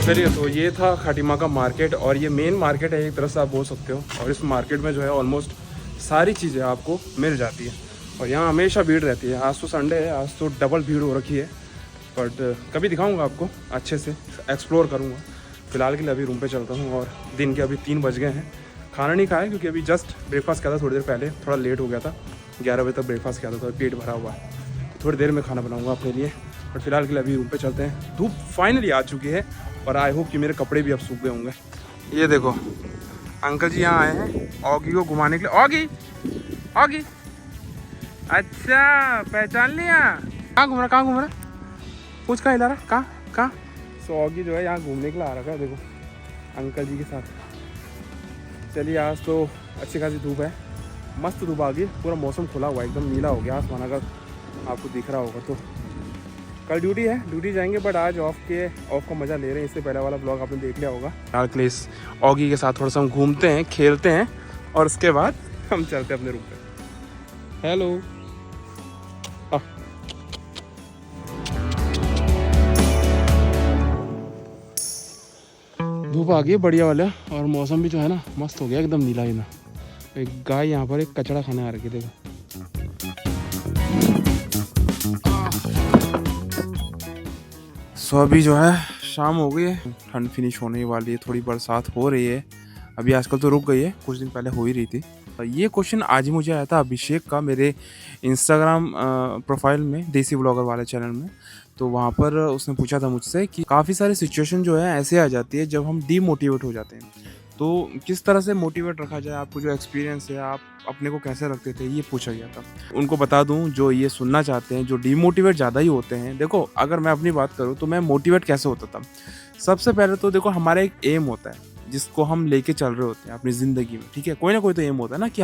चलिए, तो ये था खाटिमा का मार्केट और ये मेन मार्केट है एक तरह से आप बोल सकते हो। और इस मार्केट में जो है ऑलमोस्ट सारी चीज़ें आपको मिल जाती है और यहाँ हमेशा भीड़ रहती है। आज तो संडे है, आज तो डबल भीड़ हो रखी है, बट कभी दिखाऊंगा आपको, अच्छे से एक्सप्लोर करूँगा। फ़िलहाल के लिए अभी रूम पे चलता हूँ और दिन के अभी 3 बज गए हैं। खाना नहीं खाया क्योंकि अभी जस्ट ब्रेकफास्ट किया था थोड़ी देर पहले, थोड़ा लेट हो गया था, 11 बजे तक ब्रेकफास्ट किया था, तो पेट भरा हुआ है। तो थोड़ी देर में खाना बनाऊँगा अपने लिए, बट फिलहाल के लिए अभी रूम पे चलते हैं। धूप फाइनली आ चुकी है और आई होप कि मेरे कपड़े भी अब सूख गए होंगे। ये देखो अंकल जी यहाँ आए हैं ऑगी को घुमाने के लिए। ऑगी, ऑगी, अच्छा पहचान लिया। कहाँ घूम रहा, कहाँ घूम रहा, कुछ कहाँ हिला रहा, कहाँ कहाँ। सो ऑगी जो है यहाँ घूमने के लिए आ रखा है, देखो अंकल जी के साथ। चलिए, आज तो अच्छी खासी धूप है, मस्त धूप आ गई, पूरा मौसम खुला हुआ है, एकदम नीला हो गया आसमान, अगर आपको दिख रहा होगा तो। कल ड्यूटी है, ड्यूटी जाएंगे, बट आज ऑफ का मज़ा ले रहे हैं। इससे पहले वाला ब्लॉग आपने देख लिया होगा। आर्कलेस ऑगी के साथ थोड़ा सा हम घूमते हैं, खेलते हैं और उसके बाद हम चलते हैं अपने रूम पे। हेलो, धूप आ गई है बढ़िया वाला और मौसम भी जो है ना मस्त हो गया, एकदम नीला ही ना। एक गाय यहाँ पर एक कचड़ा खाने आ रही है, देखो। सो अभी जो है शाम हो गई है, ठंड फिनिश होने वाली है, थोड़ी बरसात हो रही है। अभी आजकल तो रुक गई है, कुछ दिन पहले हो ही रही थी। ये क्वेश्चन आज ही मुझे आया था अभिषेक का, मेरे इंस्टाग्राम प्रोफाइल में, देसी ब्लॉगर वाले चैनल में। तो वहाँ पर उसने पूछा था मुझसे कि काफ़ी सारी सिचुएशन जो है ऐसे आ जाती है जब हम डीमोटिवेट हो जाते हैं, तो किस तरह से मोटिवेट रखा जाए। आपको जो एक्सपीरियंस है, आप अपने को कैसे रखते थे, ये पूछा गया था। उनको बता दूं जो ये सुनना चाहते हैं, जो डीमोटिवेट ज़्यादा ही होते हैं। देखो, अगर मैं अपनी बात करूं तो मैं मोटिवेट कैसे होता था। सबसे पहले तो देखो, हमारा एक एम होता है जिसको हम लेके चल रहे होते हैं अपनी ज़िंदगी में, ठीक है। कोई ना कोई तो एम होता है ना कि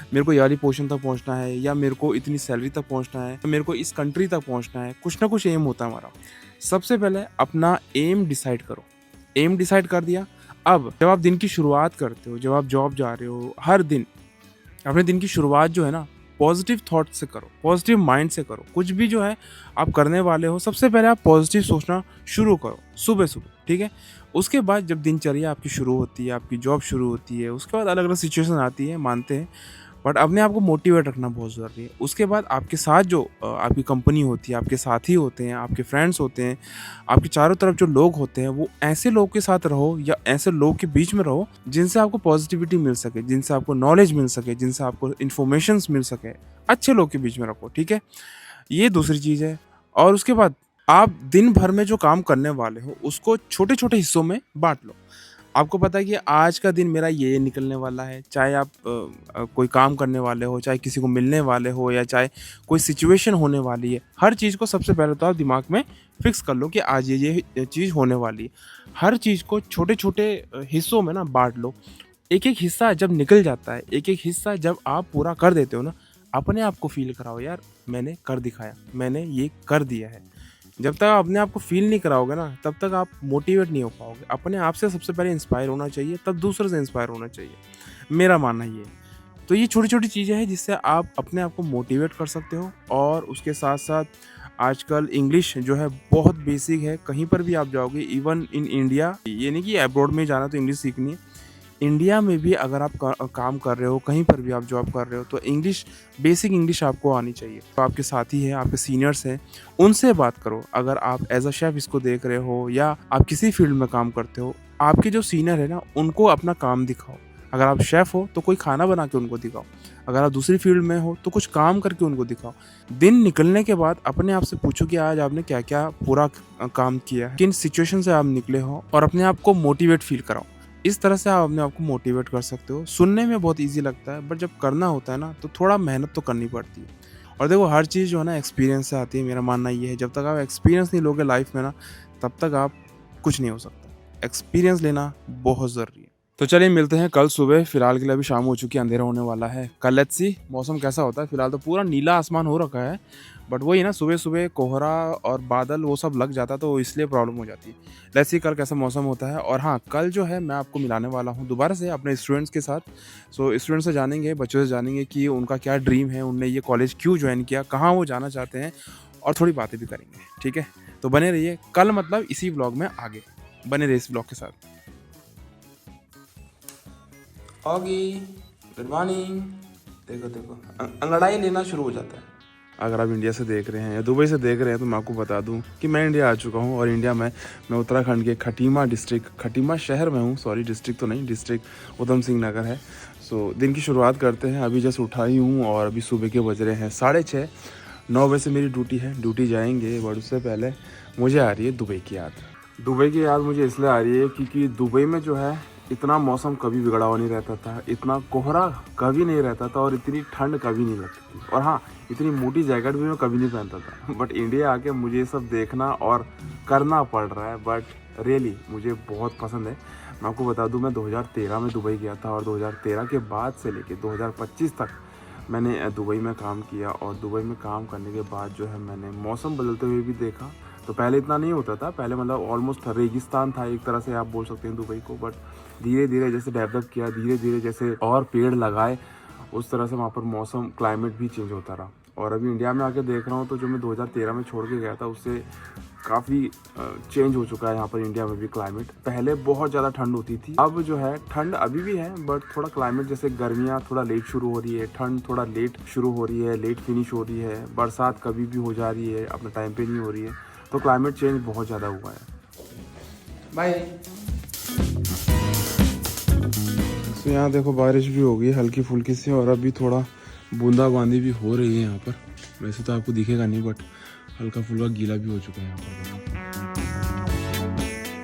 मेरे को ये वाली पोजीशन तक पहुंचना है, या मेरे को इतनी सैलरी तक पहुंचना है, या मेरे को इस कंट्री तक पहुंचना है। कुछ ना कुछ एम होता है हमारा। सबसे पहले अपना एम डिसाइड करो। एम डिसाइड कर दिया, अब जब आप दिन की शुरुआत करते हो, जब आप जॉब जा रहे हो, हर दिन अपने दिन की शुरुआत जो है ना पॉजिटिव थॉट से करो, पॉजिटिव माइंड से करो। कुछ भी जो है आप करने वाले हो, सबसे पहले आप पॉजिटिव सोचना शुरू करो सुबह सुबह, ठीक है। उसके बाद जब दिनचर्या आपकी शुरू होती है, आपकी जॉब शुरू होती है, उसके बाद अलग अलग सिचुएशन आती है, मानते हैं, बट अपने आप को मोटिवेट रखना बहुत ज़रूरी है। उसके बाद आपके साथ जो आपकी कंपनी होती है, आपके साथी होते हैं, आपके फ्रेंड्स होते हैं, आपके चारों तरफ जो लोग होते हैं, वो ऐसे लोग के साथ रहो या ऐसे लोग के बीच में रहो जिनसे आपको पॉजिटिविटी मिल सके, जिनसे आपको नॉलेज मिल सके, जिनसे आपको इन्फॉर्मेशंस मिल सके। अच्छे लोग के बीच में रखो, ठीक है। ये दूसरी चीज़ है। और उसके बाद आप दिन भर में जो काम करने वाले हो उसको छोटे छोटे हिस्सों में बांट लो। आपको पता है कि आज का दिन मेरा ये निकलने वाला है, चाहे आप कोई काम करने वाले हो, चाहे किसी को मिलने वाले हो, या चाहे कोई सिचुएशन होने वाली है। हर चीज़ को सबसे पहले तो आप दिमाग में फिक्स कर लो कि आज ये चीज़ होने वाली है। हर चीज़ को छोटे छोटे हिस्सों में ना बांट लो। एक एक हिस्सा जब निकल जाता है, एक एक हिस्सा जब आप पूरा कर देते हो ना, अपने आप को फील कराओ, यार मैंने कर दिखाया, मैंने ये कर दिया है। जब तक आप अपने आप को फील नहीं कराओगे ना, तब तक आप मोटिवेट नहीं हो पाओगे। अपने आप से सबसे पहले इंस्पायर होना चाहिए, तब दूसरे से इंस्पायर होना चाहिए, मेरा मानना ये है। तो ये छोटी छोटी चीज़ें हैं जिससे आप अपने आप को मोटिवेट कर सकते हो। और उसके साथ साथ आजकल इंग्लिश जो है बहुत बेसिक है, कहीं पर भी आप जाओगे, इवन इन इंडिया, ये नहीं कि अब्रॉड में जाना तो इंग्लिश सीखनी है, इंडिया में भी अगर आप काम कर रहे हो, कहीं पर भी आप जॉब कर रहे हो, तो इंग्लिश, बेसिक इंग्लिश आपको आनी चाहिए। तो आपके साथी हैं, आपके सीनियर्स हैं, उनसे बात करो। अगर आप एज अ शेफ़ इसको देख रहे हो या आप किसी फील्ड में काम करते हो, आपके जो सीनियर है ना, उनको अपना काम दिखाओ। अगर आप शेफ़ हो तो कोई खाना बना के उनको दिखाओ, अगर आप दूसरी फील्ड में हो तो कुछ काम करके उनको दिखाओ। दिन निकलने के बाद अपने आप से पूछो कि आज आपने क्या क्या पूरा काम किया है, किन सिचुएशन से आप निकले हो, और अपने आप को मोटिवेट फील कराओ। इस तरह से आप अपने आप को मोटिवेट कर सकते हो। सुनने में बहुत इजी लगता है, बट जब करना होता है ना तो थोड़ा मेहनत तो करनी पड़ती है। और देखो, हर चीज़ जो है ना एक्सपीरियंस से आती है, मेरा मानना ये है। जब तक आप एक्सपीरियंस नहीं लोगे लाइफ में ना, तब तक आप कुछ नहीं हो सकता। एक्सपीरियंस लेना बहुत ज़रूरी है। तो चलिए मिलते हैं कल सुबह। फिलहाल के लिए अभी शाम हो चुकी है, अंधेरा होने वाला है। कल लेट्स सी मौसम कैसा होता है। फिलहाल तो पूरा नीला आसमान हो रखा है, बट वही ना, सुबह सुबह कोहरा और बादल वो सब लग जाता, तो इसलिए प्रॉब्लम हो जाती है। लेट्स सी कल कैसा मौसम होता है। और हाँ, कल जो है मैं आपको मिलाने वाला हूँ दोबारा से अपने स्टूडेंट्स के साथ। सो स्टूडेंट्स से जानेंगे, बच्चों से जानेंगे कि उनका क्या ड्रीम है, उनने ये कॉलेज क्यों ज्वाइन किया, कहाँ वो जाना चाहते हैं, और थोड़ी बातें भी करेंगे, ठीक है। तो बने रहिए कल, मतलब इसी ब्लॉग में आगे। बने रहे इस ब्लॉग के साथ। Oggy good morning. देखो देखो अंगड़ाई लेना शुरू हो जाता है। अगर आप इंडिया से देख रहे हैं या दुबई से देख रहे हैं तो मैं आपको बता दूं कि मैं इंडिया आ चुका हूं। और इंडिया में मैं उत्तराखंड के खटीमा शहर में हूं। सॉरी, डिस्ट्रिक्ट तो नहीं, डिस्ट्रिक्ट उधम सिंह नगर है। सो दिन की शुरुआत करते हैं। अभी जस्ट उठा ही हूँ और अभी सुबह के बज रहे हैं 6:30। 9 बजे से मेरी ड्यूटी है, ड्यूटी जाएंगे। बट उससे पहले मुझे आ रही है दुबई की याद। दुबई की याद मुझे इसलिए आ रही है क्योंकि दुबई में जो है इतना मौसम कभी बिगड़ा हुआ नहीं रहता था, इतना कोहरा कभी नहीं रहता था और इतनी ठंड कभी नहीं लगती थी। और हाँ, इतनी मोटी जैकेट भी मैं कभी नहीं पहनता था। बट इंडिया आके मुझे ये सब देखना और करना पड़ रहा है। बट रियली मुझे बहुत पसंद है। मैं आपको बता दूं, मैं 2013 में दुबई गया था और 2013 के बाद से लेके 2025 तक मैंने दुबई में काम किया। और दुबई में काम करने के बाद जो है मैंने मौसम बदलते हुए भी देखा। तो पहले इतना नहीं होता था, पहले मतलब ऑलमोस्ट रेगिस्तान था एक तरह से आप बोल सकते हैं दुबई को। बट धीरे धीरे जैसे डेवलप किया, धीरे धीरे जैसे और पेड़ लगाए, उस तरह से वहाँ पर मौसम क्लाइमेट भी चेंज होता रहा। और अभी इंडिया में आके देख रहा हूँ तो जो मैं 2013 में छोड़ के गया था उससे काफ़ी चेंज हो चुका है यहाँ पर इंडिया में भी क्लाइमेट। पहले बहुत ज़्यादा ठंड होती थी, अब जो है ठंड अभी भी है बट थोड़ा क्लाइमेट जैसे गर्मियाँ थोड़ा लेट शुरू हो रही है, ठंड थोड़ा लेट शुरू हो रही है, लेट फिनिश हो रही है, बरसात कभी भी हो जा रही है, अपने टाइम पे नहीं हो रही है। तो क्लाइमेट चेंज बहुत ज़्यादा हुआ है। बाय। तो यहाँ देखो बारिश भी हो गई हल्की फुल्की सी और अभी थोड़ा बूंदाबांदी भी हो रही है यहाँ पर। वैसे तो आपको दिखेगा नहीं बट हल्का फुल्का गीला भी हो चुका है यहाँ पर।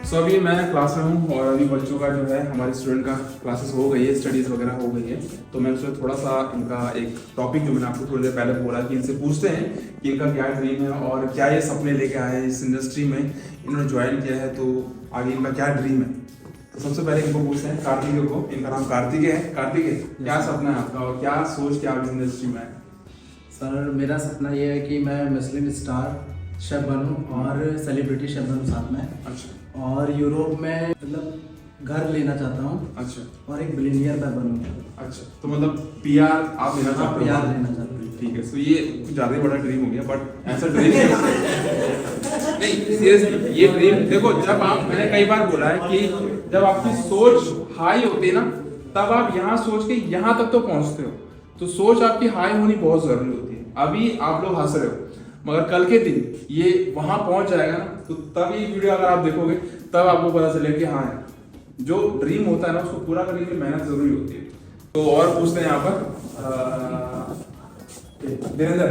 सो अभी मैं क्लास में हूँ और अभी बच्चों का जो है हमारे स्टूडेंट का क्लासेस हो गई है, स्टडीज़ वगैरह हो गई है। तो मैं उसमें थोड़ा सा इनका एक टॉपिक जो मैंने आपको थोड़ी देर पहले बोला कि इनसे पूछते हैं कि इनका क्या ड्रीम है और क्या ये सपने लेके आए हैं इस इंडस्ट्री में इन्होंने ज्वाइन किया है, तो आगे इनका क्या ड्रीम है। तो सबसे पहले इनको पूछते हैं कार्तिकेय को। इनका नाम कार्तिकेय है। कार्तिकेय, क्या सपना है आपका और क्या सोच के आप इस इंडस्ट्री में आए? सर मेरा सपना ये है कि मैं मुस्लिम स्टार शेफ बनूं और सेलिब्रिटी शेफ बनूं साथ में। अच्छा। और यूरोप में मतलब घर लेना चाहता हूँ। अच्छा। और एक बिलियनियर मैं बनूं। अच्छा, तो मतलब पीआर आप लेना चाहते हो? पीआर लेना चाहता हूँ। ठीक है। तो ये कुछ ज़्यादा ही बड़ा ड्रीम हो गया बट ऐसा ड्रीम नहीं, सीरियसली ये ड्रीम देखो, जब आप, मैंने कई बार बोला है कि जब आपकी सोच हाई होती है ना तब आप यहाँ सोच के यहाँ तक तो पहुँचते हो। तो सोच आपकी हाई होनी बहुत ज़रूरी होती है। अभी आप लोग हंस रहे हो मगर कल के दिन ये वहां पहुंच जाएगा ना, तो तब ये वीडियो अगर आप देखोगे तब आपको पता चलेगा कि हाँ, जो ड्रीम होता है ना उसको पूरा करने की मेहनत जरूरी होती है। तो और पूछते हैं यहाँ पर धीरेंद्र।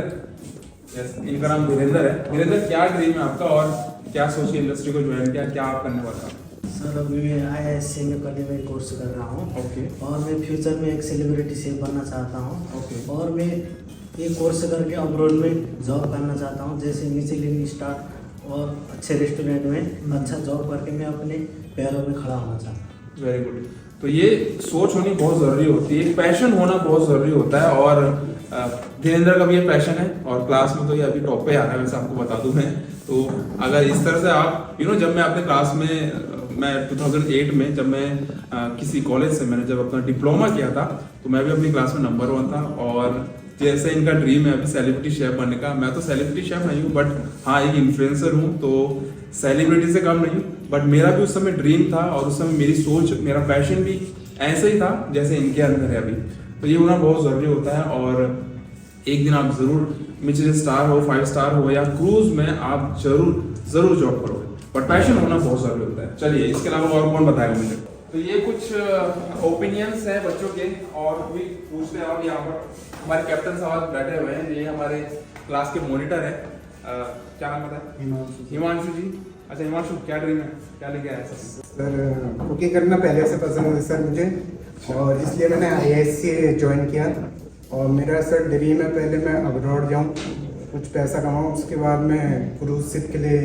यस, इनका नाम धीरेंद्र है। धीरेंद्र, क्या ड्रीम है आपका और क्या सोच के इंडस्ट्री को ज्वाइन किया, क्या आप करने वाले हैं? सर अभी मैं IISc में करने में कोर्स कर रहा हूँ। ओके। और मैं फ्यूचर में एक सेलिब्रिटी शेफ बनना चाहता हूँ। ओके। और मैं ये कोर्स करके अब्रॉड में जॉब करना चाहता हूँ, जैसे मिशेलिन स्टार और अच्छे रेस्टोरेंट में अच्छा जॉब करके मैं अपने पैरों में खड़ा होना चाहता हूँ। Very good. तो ये सोच होनी बहुत ज़रूरी होती है, पैशन होना बहुत ज़रूरी होता है। और धीरेंद्र का भी ये पैशन है और क्लास में तो ये अभी टॉप पे आ रहा है, वैसे आपको बता दूं मैं। तो अगर इस तरह से आप जब मैं अपने क्लास में, मैं 2008 में जब मैं किसी कॉलेज से मैंने जब अपना डिप्लोमा किया था तो मैं भी अपनी क्लास में नंबर 1 था। और जैसे इनका ड्रीम है अभी सेलिब्रिटी शेफ बनने का, मैं तो सेलिब्रिटी शेफ नहीं हूँ बट हाँ एक इन्फ्लुएंसर हूँ, तो सेलिब्रिटी से कम नहीं हूँ। बट मेरा भी उस समय ड्रीम था और उस समय मेरी सोच, मेरा पैशन भी ऐसे ही था जैसे इनके अंदर है अभी। तो ये होना बहुत ज़रूरी होता है। और एक दिन आप ज़रूर मिशेलिन स्टार हो, 5 स्टार हो या क्रूज में आप ज़रूर जॉब करोगे, बट पैशन होना बहुत ज़रूरी होता है। चलिए, इसके अलावा और कौन बताएगा मुझे? तो ये कुछ ओपिनियंस है बच्चों के और भी पूछते हैं। और यहाँ पर हमारे कैप्टन साहब बैठे हुए हैं, ये हमारे क्लास के मॉनिटर हैं। क्या नाम बताया? हिमांशु जी। अच्छा हिमांशु, क्या ड्रीम है, क्या लेके आया सर? कुकिंग करना पहले से पसंद है सर मुझे, और इसलिए मैंने IISc ज्वाइन किया। और मेरा सर ड्रीम है पहले मैं अब्रॉड जाऊँ, कुछ पैसा कमाऊँ, उसके बाद मैं क्रूज शिप के लिए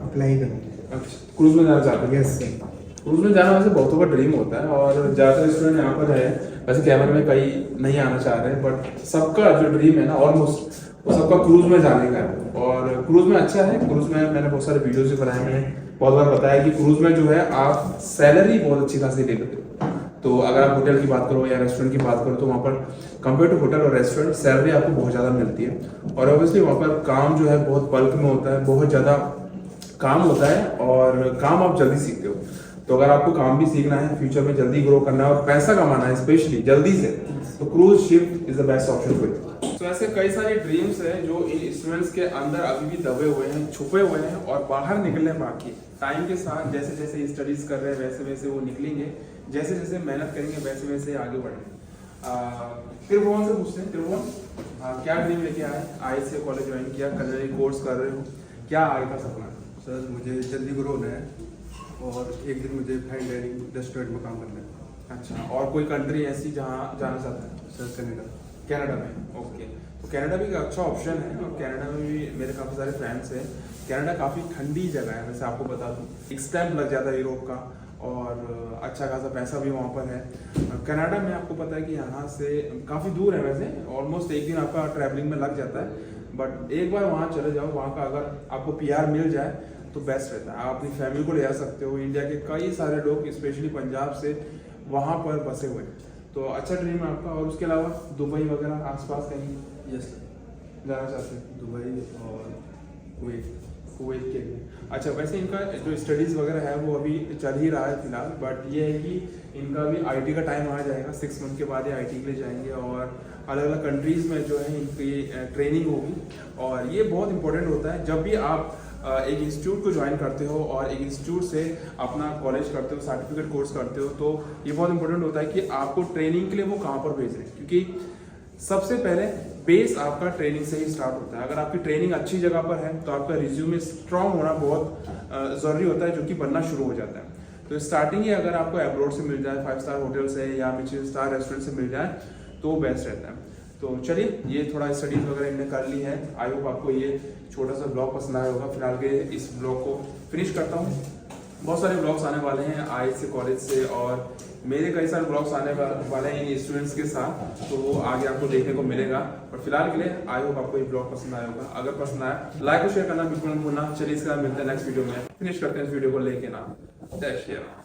अप्लाई करूँ। अच्छा, क्रूज में जाना चाहते हैं? Yes sir. क्रूज में जाना वैसे बहुतों का ड्रीम होता है और ज़्यादातर स्टूडेंट यहाँ पर है। वैसे कैमरे में कई नहीं आना चाह रहे हैं बट सबका जो ड्रीम है ना ऑलमोस्ट वो सबका क्रूज में जाने का है। और क्रूज में अच्छा है, क्रूज में मैंने बहुत सारे वीडियोज भी बनाए हैं, बहुत बार बताया कि क्रूज में जो है आप सैलरी बहुत अच्छी खासी ले लेते हो। तो अगर आप होटल की बात करो या रेस्टोरेंट की बात करो तो वहाँ पर कंपेयर टू होटल और रेस्टोरेंट सैलरी आपको बहुत ज़्यादा मिलती है। और ऑब्वियसली वहाँ पर काम जो है बहुत बल्क में होता है, बहुत ज़्यादा काम होता है और काम आप जल्दी सीखते हो। तो अगर आपको काम भी सीखना है, फ्यूचर में जल्दी ग्रो करना है और पैसा कमाना है स्पेशली जल्दी से, तो cruise ship is the best option for you. तो ऐसे कई सारे ड्रीम्स हैं जो इन स्टूडेंट्स के अंदर अभी भी दबे हुए हैं, छुपे हुए हैं और बाहर निकलने बाकी है। टाइम के साथ जैसे जैसे स्टडीज कर रहे हैं वैसे वैसे वो निकलेंगे, जैसे जैसे मेहनत करेंगे वैसे वैसे आगे बढ़ेंगे। त्रिभुवन से पूछते हैं, त्रिभुवन क्या ड्रीम लेके आए, ISC कॉलेज ज्वाइन किया, कलरी कोर्स कर रहे हो, क्या आगे का सपना है? सर मुझे जल्दी ग्रो होना है और एक दिन मुझे फाइन डाइनिंग रेस्टोरेंट में काम करना है। अच्छा, और कोई कंट्री ऐसी जहाँ जाना चाहता है? Sir Canada. कनाडा में, ओके। तो कनाडा भी एक अच्छा ऑप्शन है और कनाडा में भी मेरे काफ़ी सारे फ्रेंड्स हैं। कनाडा काफ़ी ठंडी जगह है, वैसे आपको बता दूँ, एक स्टैम्प लग जाता है यूरोप का और अच्छा खासा पैसा भी वहाँ पर है। कनाडा में आपको पता है कि यहाँ से काफ़ी दूर है, वैसे ऑलमोस्ट एक दिन आपका ट्रैवलिंग में लग जाता है, बट एक बार वहाँ चले जाओ, वहाँ का अगर आपको PR मिल जाए तो बेस्ट रहता है। आप अपनी फैमिली को ले जा सकते हो। इंडिया के कई सारे लोग स्पेशली पंजाब से वहाँ पर बसे हुए हैं, तो अच्छा ड्रीम है आपका। और उसके अलावा दुबई वगैरह आसपास कहीं यस सर, जाना चाहते हैं? दुबई और कुवैत के लिए। अच्छा, वैसे इनका जो स्टडीज़ वगैरह है वो अभी चल ही रहा है फिलहाल, बट ये है कि इनका भी IT का टाइम आ जाएगा, 6 मंथ के बाद ये IT के लिए जाएंगे और अलग अलग कंट्रीज़ में जो है इनकी ट्रेनिंग होगी। और ये बहुत इंपॉर्टेंट होता है जब भी आप एक इंस्टीट्यूट को ज्वाइन करते हो और एक इंस्टीट्यूट से अपना कॉलेज करते हो, सर्टिफिकेट कोर्स करते हो, तो ये बहुत इंपॉर्टेंट होता है कि आपको ट्रेनिंग के लिए वो कहाँ पर भेज रहे हैं, क्योंकि सबसे पहले बेस आपका ट्रेनिंग से ही स्टार्ट होता है। अगर आपकी ट्रेनिंग अच्छी जगह पर है तो आपका रिज्यूमे स्ट्रांग होना बहुत ज़रूरी होता है, जो कि बनना शुरू हो जाता है। तो स्टार्टिंग ही अगर आपको अब्रॉड से मिल जाए, 5 स्टार होटल से या मिशेलिन स्टार रेस्टोरेंट से मिल जाए तो वो बेस्ट रहता है। तो चलिए, ये थोड़ा स्टडीज़ वगैरह इनने कर ली है। आई होप आपको ये छोटा सा ब्लॉग पसंद आया होगा। फिलहाल के इस ब्लॉग को फिनिश करता हूँ। बहुत सारे ब्लॉग्स आने वाले हैं ISC कॉलेज से और मेरे कई सारे ब्लॉग्स आने वाले हैं इन स्टूडेंट्स के साथ, तो वो आगे आपको देखने को मिलेगा। पर फिलहाल के लिए आई होप आपको ये ब्लॉग पसंद आया होगा। अगर पसंद आया लाइक और शेयर करना बिल्कुल मत भूलना। चलिए, इसके बाद मिलते हैं नेक्स्ट वीडियो में। फिनिश करते हैं इस वीडियो को लेके ना। जय श्री राम।